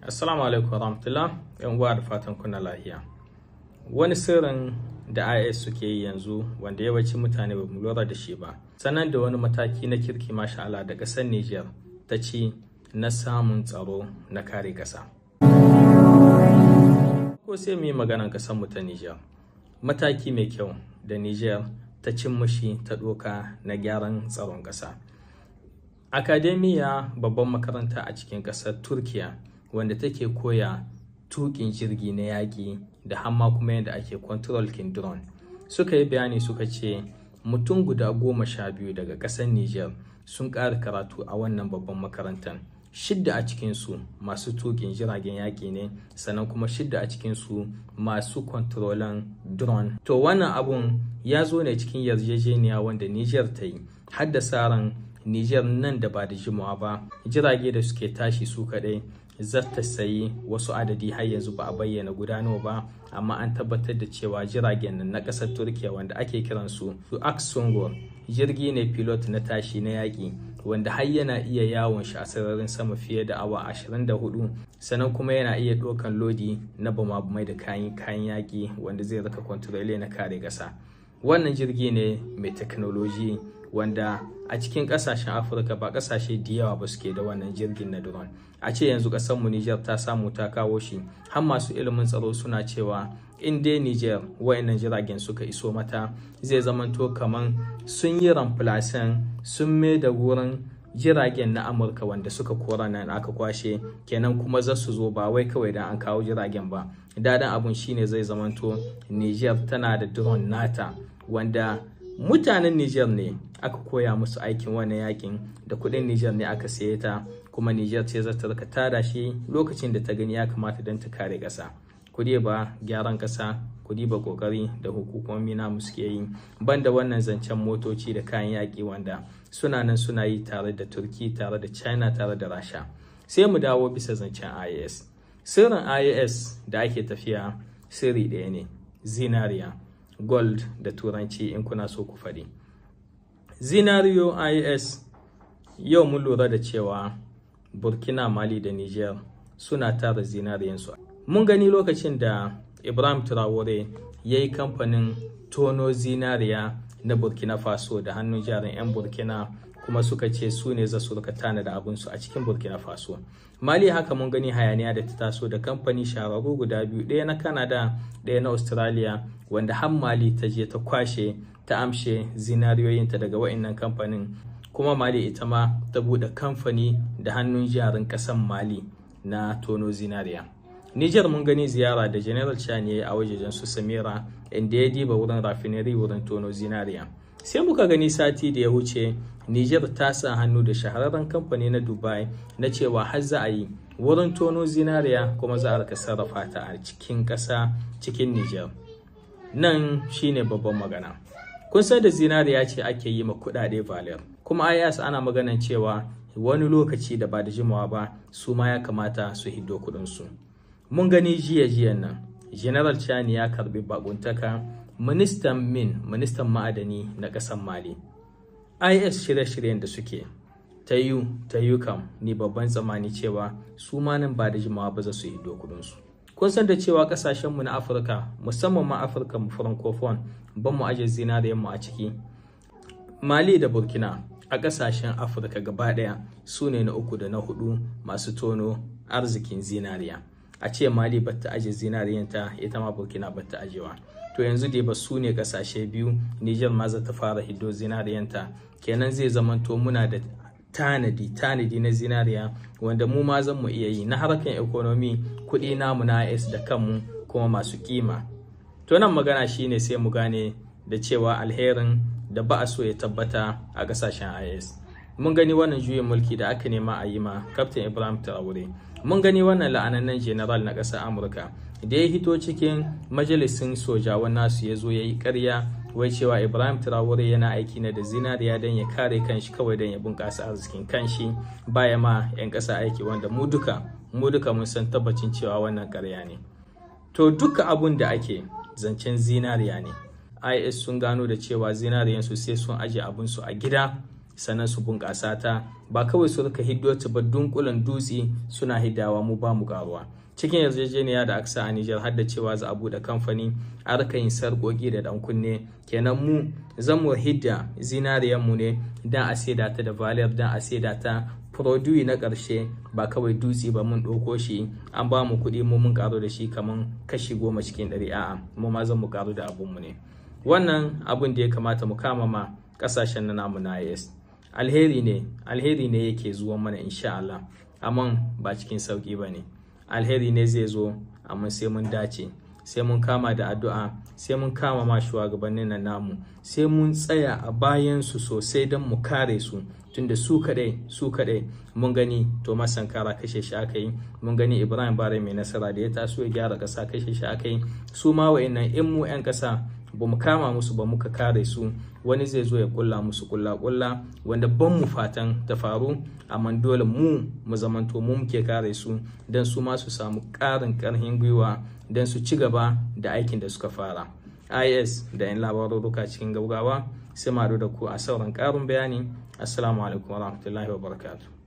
Assalamu alaikum warahmatullah, yan uwa da fatan kuna lafiya. Wani sirrin da IS suke yi yanzu wanda yawancin mutane ba mu lura da shi ba. Sannan da wani mataki na kirki masha Allah da ƙasar Niger ta ci na samun tsaro na kare ƙasa. Ko sai mu yi maganar ƙasar mu ta Niger. Mataki mai kyau da Niger ta cin mushi ta ɗoka na gyaran tsaron ƙasa. Akademiya babban makaranta a cikin ƙasar Turkiya wanda take koya tuƙin jirgi na yaƙi da hamma kuma yadda ake control kin drone suka yi bayani suka ce mutum guda 12 daga ƙasar Niger sun ƙara karatu a wannan babban makarantar. 6 a cikinsu masu tuƙin jiragen yaƙi ne, sannan kuma 6 a cikinsu masu kontrolan drone. To wannan abun ya zo ne cikin yarjejeniya wanda Niger ta yi, haddasa ran Niger nan da ba da jimawa ba jirage da suke tashi su kaɗai za ta sayi wasu adadi har yanzu ba a bayyana gudano ba, amma an tabbatar da cewa jiragen nan na ƙasar Turkiya wanda ake kiransu su Aksungor jirgi ne pilot na tashi na yaƙi wanda har yana iya yawon shi a sararin sama fiye da awa 24, sannan kuma yana iya ɗaukan lodi na bama-bamai da kayan yaƙi wanda zai raka kwantarole na kare ƙasa. Wannan jirgi ne mai teknoloji wanda a cikin kasashen Afirka ba kasashe da yawa ba suke da wannan jirgin na drone. A ce yanzu mu Niger ta samu ta kawo shi, har masu ilimin tsaro suna cewa in dai Niger wayannan jiragen suka iso mata zai zamanto kaman sun yi ramplasan sun mai da wurin jiragen na Amurka wanda suka kora nan aka kwashe, kenan kuma za su zo ba wai kawai dan an kawo jiragen ba. Dadan abun shine zai zamanto Niger tana da drone nata wanda mutanen Niger ne aka koya musu aikin wannan yakin, da kudin Niger ne aka saye ta, kuma Niger ce za ta rika tada shi lokacin da ta gani ya kamata don ta kare ƙasa. Kudi ba gyaran ƙasa, kudi ba kokari da hukumomi namu suke yi, banda wannan zancen motoci da kayan yaki wanda suna nan suna yi tare da Turki, tare da China, tare da Rasha. Sai mu dawo bisa zancen IAS. Sirrin IAS da ake tafiya sirri ɗaya ne, zinariya, gold da turanci in kuna so ku faɗi. Zinariyo IAS yau mun lura da cewa Burkina, Mali da Niger suna tara zinariyansu. Mun gani lokacin da Ibrahim Traore ya yi kamfanin tono zinariya na Burkina Faso da hannun jarin 'yan Burkina, kuma suka ce su ne za su rika tana da abinsu a cikin Burkina Faso. Mali haka mun gani hayaniya da ta taso da kamfani shahararru guda biyu, ɗaya na Canada ɗaya na Australia, wanda har Mali ta je ta kwashe ta amshe zinariyoyinta daga wa'annan kamfanin, kuma Mali ita ma ta buɗe kamfani da hannun jarin ƙasan Mali na tono zinariya. Niger mun gani ziyara da General Chani a wajejen su Samira inda ya diba wurin rafineri wurin tono zinariya. Sai muka gani sati da ya wuce Niger ta sa hannu da shahararren kamfani na Dubai na cewa har za a yi wurin tono zinariya kuma za a rika sarrafa ta a cikin ƙasa cikin Niger. Nan shine babban magana. Kun san da zinariya ce ake yi ma kuɗaɗe valer, kuma IAS ana maganan cewa wani lokaci da ba da jimawa ba su ma ya kamata su hiddo kuɗinsu. Mun gani jiya-jiyan nan General Chani ya karbi bakuntaka ministan ma'adani na ƙasar Mali. IS shirye-shiryen da suke ta yi kam ni babban tsammani cewa su ma nan ba da jimawa ba za su hiddo kuɗinsu. Kun san da cewa kasashenmu na Afirka, musamman ma Afirka mu francophone, ban mu aje zinariyanmu a ciki. Mali da Burkina a kasashen Afirka gaba daya su ne na 3 da na 4 masu tono arzikin zinariya. A ce Mali batta aje zinariyanta, ita ma Burkina batta ajewa. To yanzu dai ba su ne kasashe biyu, Niger ma za ta fara hiddo zinariyanta, kenan zai zamanto muna da tanadi na zinariya wanda mu ma zan mu iya yi na harkar economy, kuɗi namu na IS da kanmu kuma masu kima. To nan magana shine sai mu gane da cewa alherin da ba a so ya tabbata a kasashen IS. Mun gani wannan juyin mulki da aka nema a yi ma Captain Ibrahim Traore. Mun gani wannan la'anannen general na ƙasar Amurka da ya hito cikin majalisin sojawan nasu ya zo ya yi ƙarya wai cewa Ibrahim Traore yana aiki na da zinariya don ya kare kanshi, kawai don ya bunƙasa arzikin kanshi baya ma 'yan ƙasa aiki, wanda mu duka mun san tabbacin cewa wannan ƙarya ne. To duka abun da ake zancen zinariya ne. IS sun gano da cewa zinariyansu sai sun aje abinsu a gida sannan su bunƙasa ta, ba kawai su rika hiddo ta ba dunkulen dutse suna hiddawa mu ba mu karuwa. Cikin yarjejeniya da aka sa a Nijar har da cewa za a buɗe kamfani a rika yin sarƙoƙi da ɗan kunne, kenan mu zan mu hidda zinariyar mu ne dan a saida ta da valiyar, dan a saida ta produit na ƙarshe, ba kawai dutse ba mun ɗauko shi an ba mu kuɗi mu mun ƙaru da shi kamar kashi 10 cikin 100, a'a mu ma zan mu ƙaru da abun mu ne. Wannan abun da ya kamata mu kama ma ƙasashen na namu na IS alheri ne yake zuwa mana insha Allah, amma ba cikin sauƙi ba ne. Alheri ne zai zo, amma sai mun dace, sai mun kama da addu'a, sai mun kama ma shugabannin nan namu, sai mun tsaya a bayan su sosai don mu kare su, tunda su kadai mun gani Thomas Sankara kashe shi aka yi, mun gani Ibrahim Bare mai nasara da ya taso ya gyara ƙasa kashe shi aka yi. Su ma wa'annan in mu 'yan ƙasa ba mu kama musu ba muka kare su, wani zai zo ya kulla musu kulla wanda ban mu fatan ta faru, amma dole mu zamanto mu muke kare su don su ma su samu ƙarin ƙarfin gwiwa don su ci gaba da aikin da suka fara. IS da 'yan labaruruka cikin gaugawa sai mu da ku a sauran ƙarin bayani. Assalamu alaikum warahmatullahi wabarakatuh.